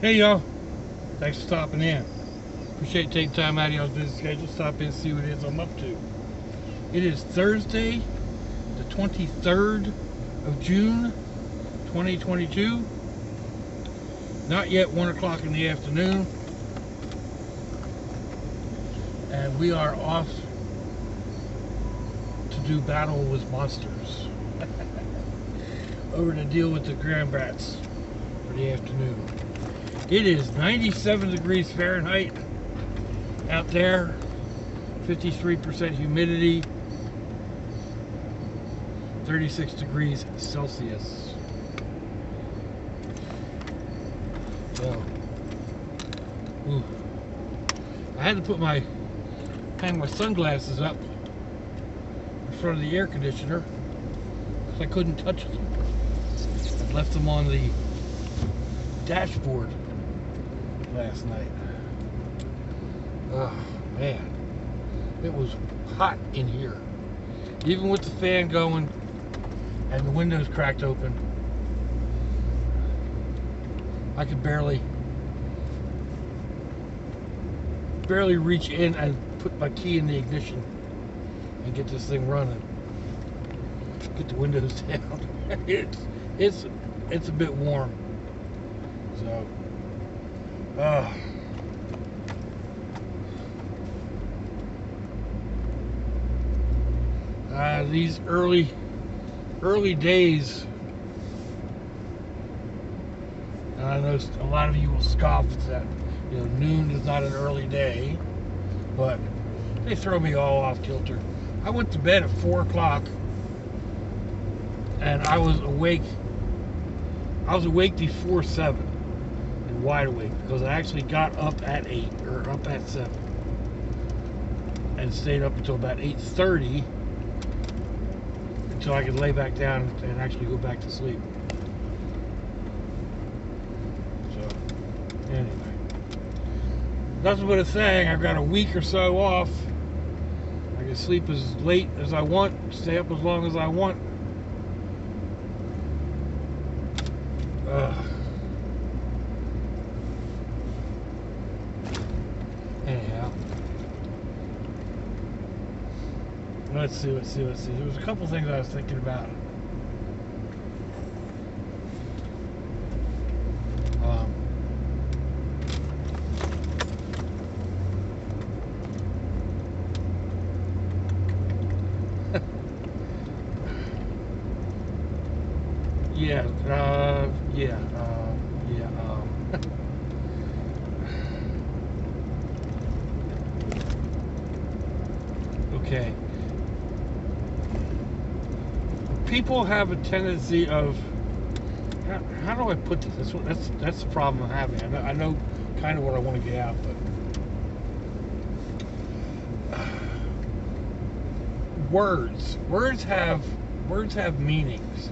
Hey y'all, thanks for stopping in. Appreciate you taking time out of y'all's busy schedule. Stop in and see what it is I'm up to. It is Thursday, the 23rd of June, 2022. Not yet 1 o'clock in the afternoon. And we are off to do battle with monsters. Over to deal with the Grandbrats for the afternoon. It is 97 degrees Fahrenheit out there, 53% humidity, 36 degrees Celsius. So, I had to hang my sunglasses up in front of the air conditioner because I couldn't touch them. I left them on the dashboard last night. Oh man, it was hot in here, even with the fan going and the windows cracked open. I could barely reach in and put my key in the ignition and get this thing running, get the windows down. it's a bit warm, so these early days, and I know a lot of you will scoff that noon is not an early day, but they throw me all off kilter. I went to bed at 4 o'clock and I was awake before 7 and wide awake because I actually got up at 8 or up at 7 and stayed up until about 8:30 until I could lay back down and actually go back to sleep. So anyway, nothing but a thing. I've got a week or so off. I can sleep as late as I want, stay up as long as I want. Anyhow, let's see. There was a couple things I was thinking about. Okay. People have a tendency of, how do I put this? That's the problem I'm having. I know kind of what I want to get out, but words have meanings.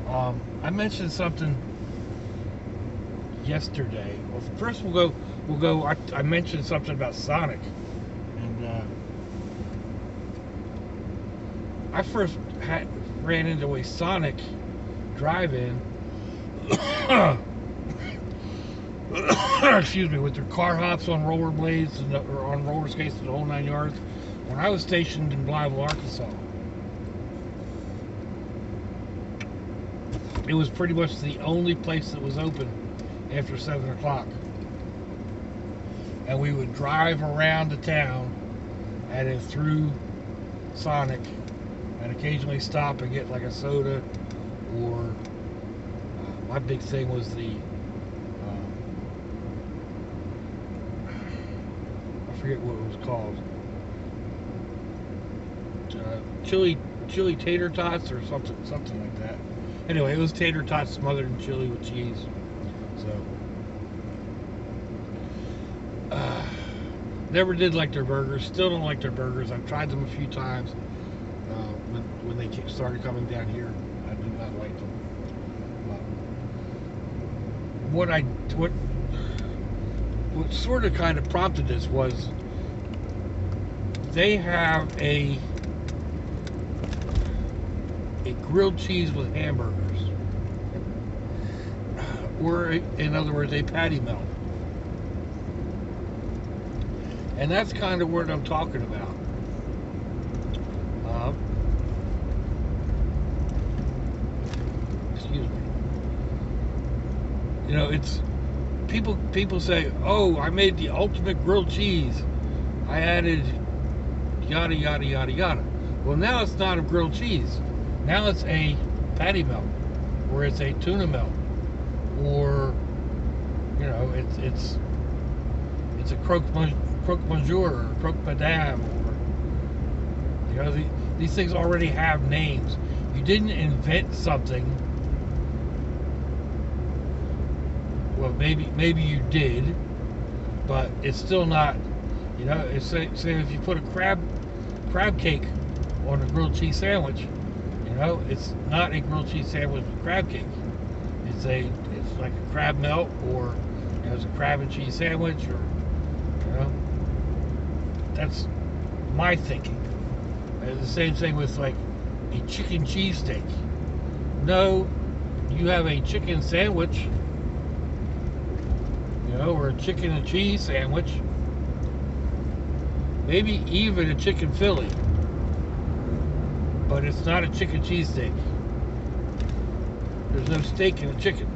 I mentioned something yesterday. Well, first we'll go. I mentioned something about Sonic, and I first ran into a Sonic drive-in. Excuse me, with their car hops on rollerblades or on roller skates and the whole 9 yards when I was stationed in Blytheville, Arkansas. It was pretty much the only place that was open after 7 o'clock. And we would drive around the town and then through Sonic and occasionally stop and get like a soda, or my big thing was the I forget what it was called, chili tater tots or something like that. Anyway, it was tater tots smothered in chili with cheese. So never did like their burgers. Still don't like their burgers. I've tried them a few times. When they started coming down here, I do not like them. What sort of kind of prompted this was they have a grilled cheese with hamburgers. or in other words, a patty melt. And that's kind of what I'm talking about. Excuse me. You know, it's people say, "Oh, I made the ultimate grilled cheese. I added yada yada yada yada." Well, now it's not a grilled cheese. Now it's a patty melt, or it's a tuna melt, or you know, it's a croque monsieur or croque madame, or you know, these things already have names. You didn't invent something. Well, maybe you did, but it's still not. You know, it's say if you put a crab cake on a grilled cheese sandwich, you know, it's not a grilled cheese sandwich with crab cake. It's like a crab melt, or you know, it's a crab and cheese sandwich, or you know, that's my thinking. And the same thing with like a chicken cheesesteak. No, you have a chicken sandwich, you know, or a chicken and cheese sandwich. Maybe even a chicken Philly, but it's not a chicken cheesesteak. There's no steak in a chicken.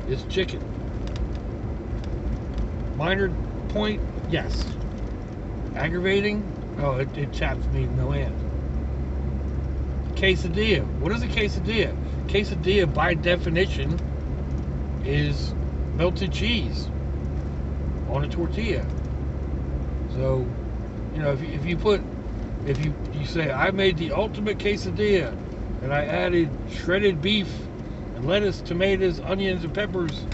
It's chicken. Minor point, yes. Aggravating? Oh, it chaps me no end. Quesadilla. What is a quesadilla? Quesadilla, by definition, is melted cheese on a tortilla. So, you know, if you say, I made the ultimate quesadilla and I added shredded beef and lettuce, tomatoes, onions, and peppers,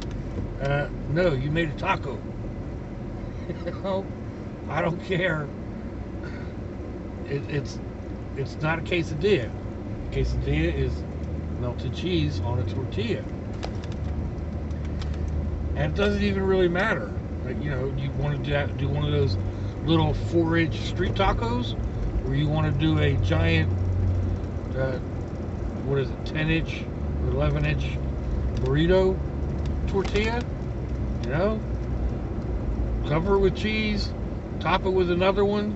no, you made a taco. You know, I don't care. It's not a quesadilla. A quesadilla is melted cheese on a tortilla, and it doesn't even really matter. Like, you know, you want to do one of those little 4-inch street tacos, or you want to do a giant, what is it, 10-inch or 11-inch burrito tortilla, you know, cover it with cheese, top it with another one,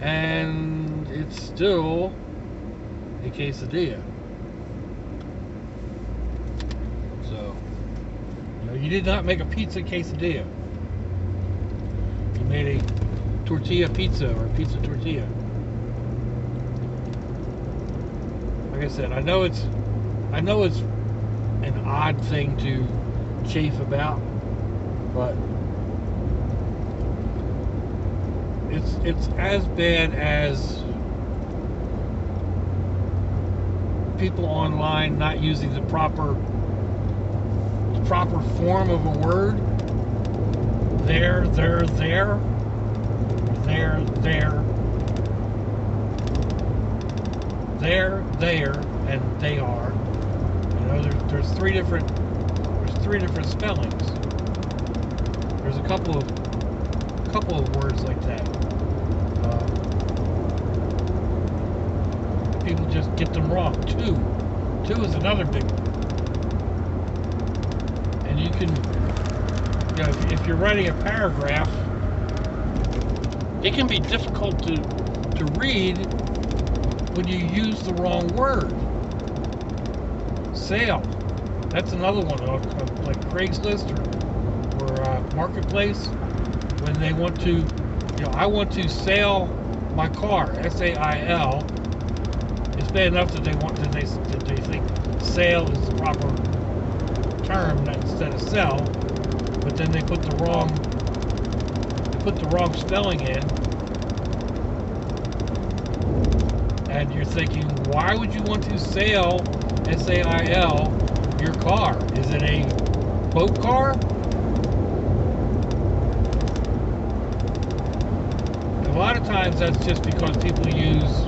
and it's still a quesadilla. So, you know, you did not make a pizza quesadilla. You made a tortilla pizza, or a pizza tortilla. Like I said, I know it's an odd thing to chafe about, but it's as bad as people online not using the proper form of a word. There, and they are. You know, there's three different spellings. There's a couple of words like that. People just get them wrong. Two is another big one. And you can, you know, if you're writing a paragraph, it can be difficult to read when you use the wrong word. Sale. That's another one, like Craigslist or Marketplace, when they want to, you know, I want to sell my car, S-A-I-L. It's bad enough that they think sale is the proper term instead of sell, but then they put the wrong spelling in, and you're thinking, why would you want to sell, S-A-I-L, your car? Is it a boat car? A lot of times that's just because people use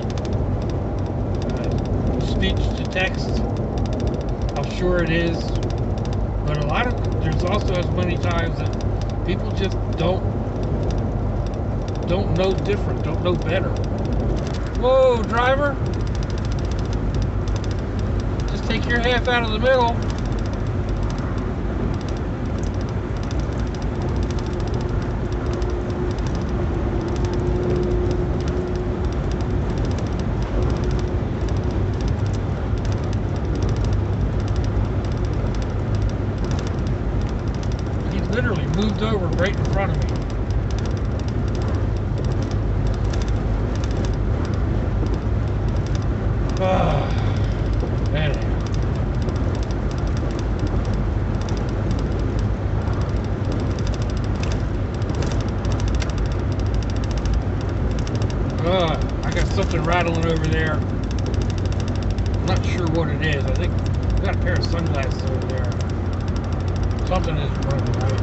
speech to text. I'm sure it is, but there's also as many times that people just don't know different, don't know better. Whoa, driver! Just take your half out of the middle. moved over right in front of me. Anyhow. I got something rattling over there. I'm not sure what it is. I think I got a pair of sunglasses over there. Something isn't running right.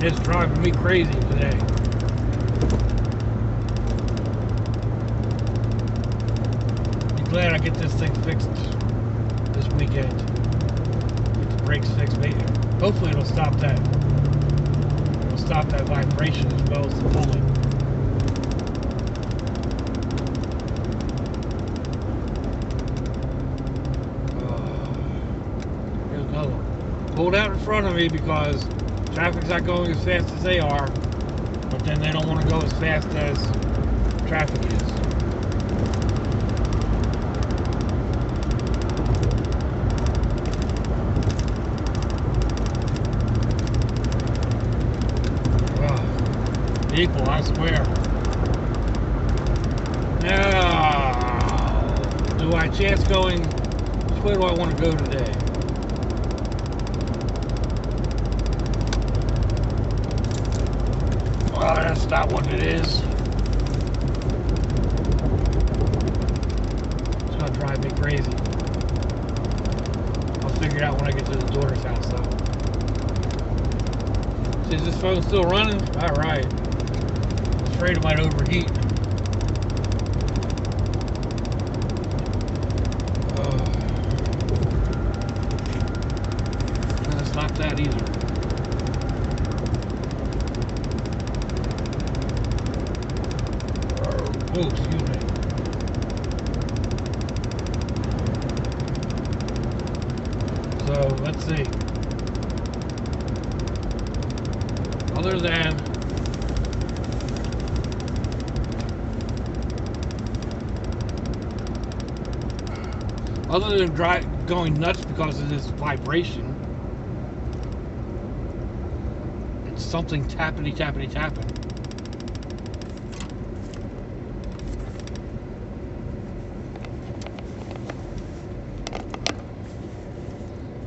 It's driving me crazy today. I'm glad I get this thing fixed this weekend. Get the brakes fixed, maybe. Hopefully it'll stop that. It'll stop that vibration as well as the pulling. Here's another one. Pulled out in front of me because traffic's not going as fast as they are, but then they don't want to go as fast as traffic is. Equal, I swear. Now, do I chance going? Where do I want to go today? Well, that's not what it is. It's gonna drive me crazy. I'll figure it out when I get to the daughter's house, though. See, is this phone still running? All right. Afraid it might overheat. No, it's not that either. Oh, excuse me. So let's see. Other than going nuts because of this vibration, it's something tappity.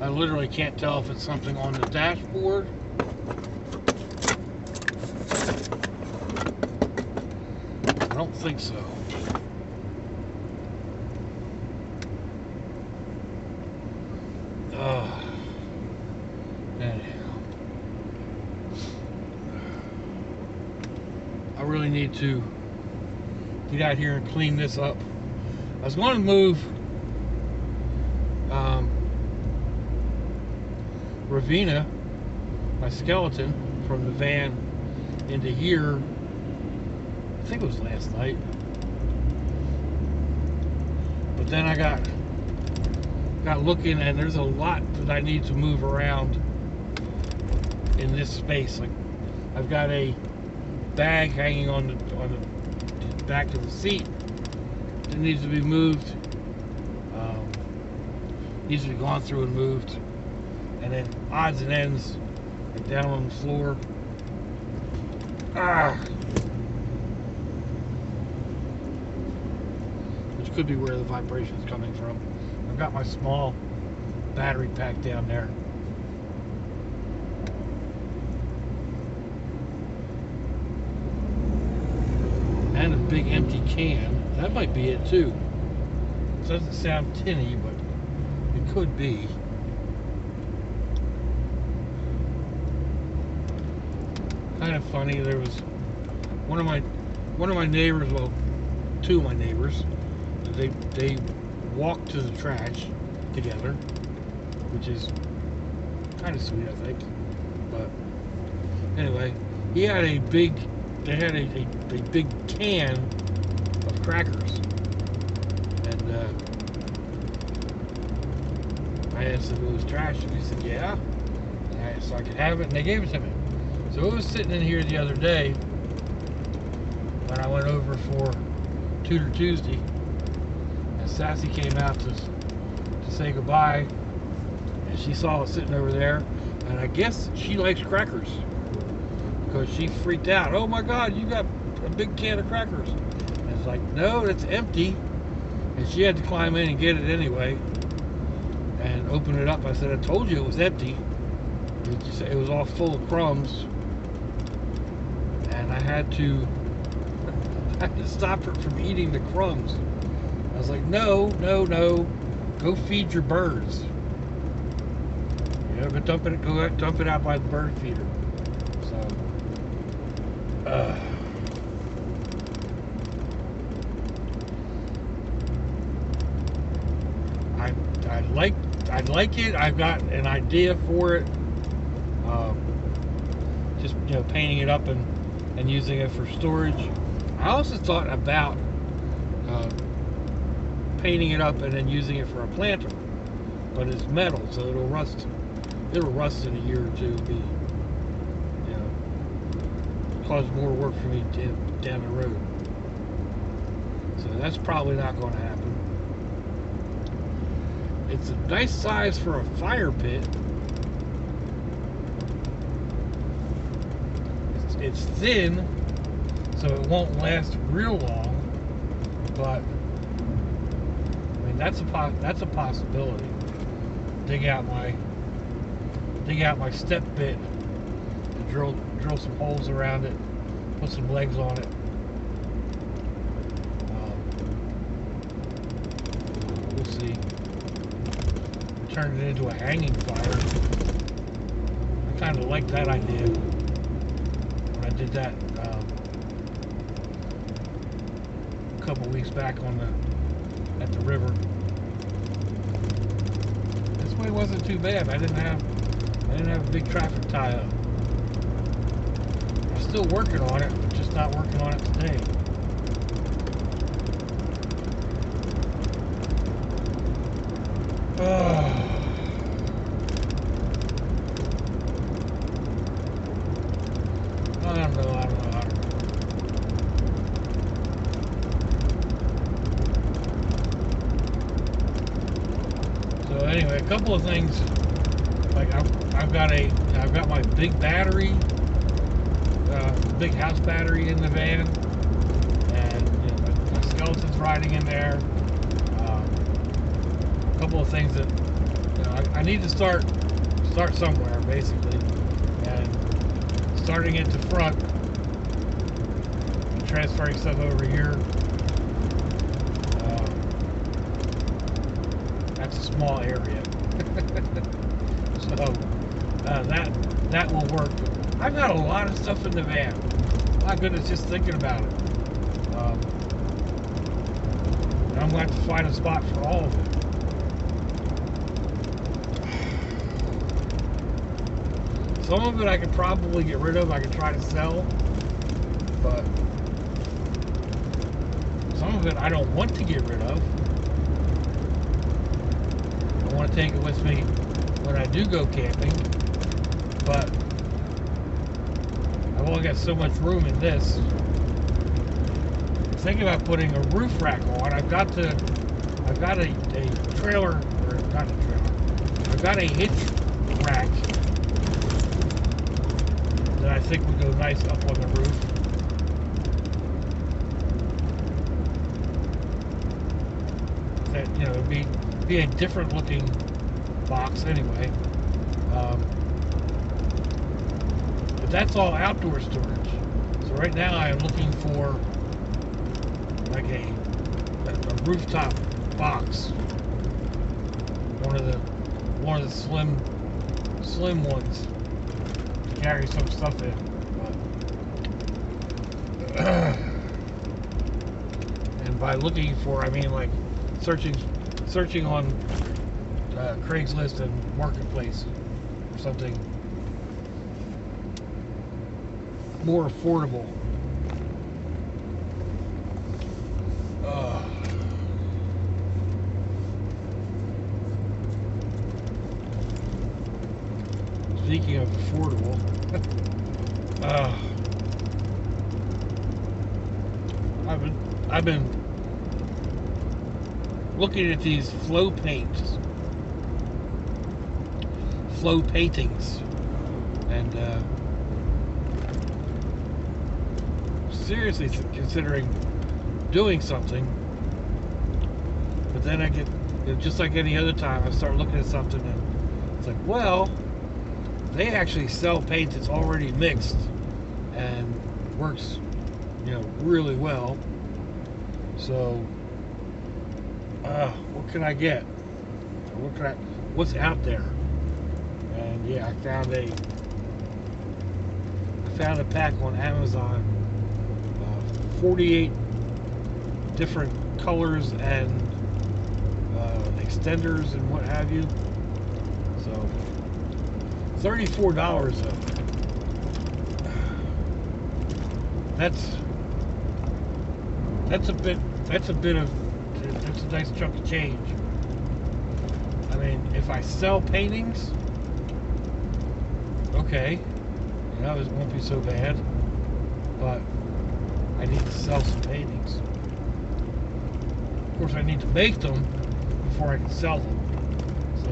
I literally can't tell if it's something on the dashboard. I don't think so. Anyhow, I really need to get out here and clean this up. I was going to move Ravina, my skeleton, from the van into here. I think it was last night. But then I got looking, and there's a lot that I need to move around in this space. Like, I've got a bag hanging on the back of the seat that needs to be moved. Needs to be gone through and moved, and then odds and ends like down on the floor. Which could be where the vibration is coming from. I've got my small battery pack down there. And a big empty can. That might be it too. It doesn't sound tinny, but it could be. Kind of funny. There was one of my neighbors. Well, two of my neighbors. They walked to the trash together, which is kind of sweet, I think. But anyway, they had a big can of crackers, and I asked if it was trash, and he said yeah, so I could have it, and they gave it to me. So it was sitting in here the other day when I went over for Tutor Tuesday. Sassy came out to say goodbye, And she saw us sitting over there, and I guess she likes crackers because she freaked out. Oh my God, you got a big can of crackers. And it's like, no, it's empty. And she had to climb in and get it anyway and open it up. I said, I told you it was empty. It was all full of crumbs, and I had to stop her from eating the crumbs. I was like, no, no, no, go feed your birds. But dump it out by the bird feeder. So, I like it. I've got an idea for it. Just painting it up and using it for storage. I also thought about painting it up and then using it for a planter, but it's metal, so it'll rust. It'll rust in a year or two. Be cause more work for me down the road. So that's probably not going to happen. It's a nice size for a fire pit. It's thin, so it won't last real long, but I mean that's a possibility. Dig out my step bit and drill some holes around it, put some legs on it. We'll see. Turn it into a hanging fire. I kind of like that idea. When I did that a couple weeks back at the river. This way wasn't too bad. I didn't have a big traffic tie-up. I'm still working on it, but just not working on it today. I don't know. So anyway, a couple of things. Like I've got my big battery, big house battery in the van, and my skeleton's riding in there. A couple of things that I need to start somewhere, basically, and starting at the front and transferring stuff over here. That's a small area. So that will work. I've got a lot of stuff in the van. My goodness, just thinking about it. And I'm going to have to find a spot for all of it. Some of it I could probably get rid of. I could try to sell, but some of it I don't want to get rid of. I want to take it with me when I do go camping, but I've only got so much room in this. I'm thinking about putting a roof rack on. I've got a trailer, or not a trailer. I've got a hitch rack that I think would go nice up on the roof. That it'd be a different looking box anyway. But that's all outdoor storage. So right now I am looking for like a rooftop box. One of the slim ones to carry some stuff in. And by looking for, I mean like searching on Craigslist and Marketplace or something more affordable. Speaking of affordable, I've been looking at these flow paints flow paintings, and seriously considering doing something. But then I get, just like any other time, I start looking at something and it's like, well, they actually sell paint that's already mixed and works, really well. So what can I get? What's out there? And yeah, I found a pack on Amazon, 48 different colors and extenders and what have you. So $34 though. That's a nice chunk of change. I mean, if I sell paintings, okay, it won't be so bad. But I need to sell some paintings. Of course, I need to make them before I can sell them. So,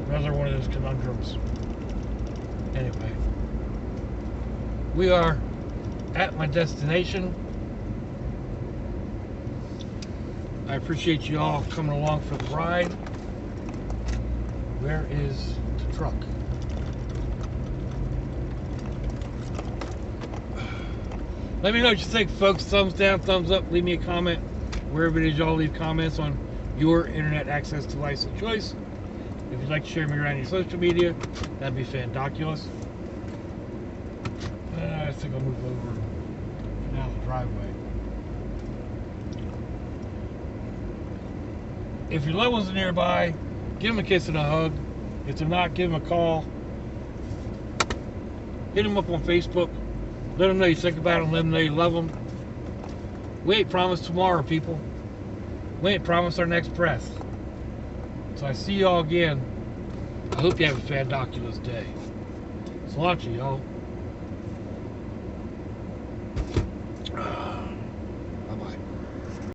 another one of those conundrums. Anyway, we are at my destination. I appreciate you all coming along for the ride. Where is the truck? Let me know what you think, folks. Thumbs down, thumbs up. Leave me a comment wherever it is y'all leave comments on your internet access device of choice. If you'd like to share me around your social media, that'd be fantabulous. I think I'll move over down the driveway. If your loved ones are nearby, give them a kiss and a hug. If they're not, give them a call. Hit them up on Facebook. Let them know you think about them. Let them know you love them. We ain't promised tomorrow, people. We ain't promised our next breath. So I see y'all again. I hope you have a fantabulous day. Salute, y'all.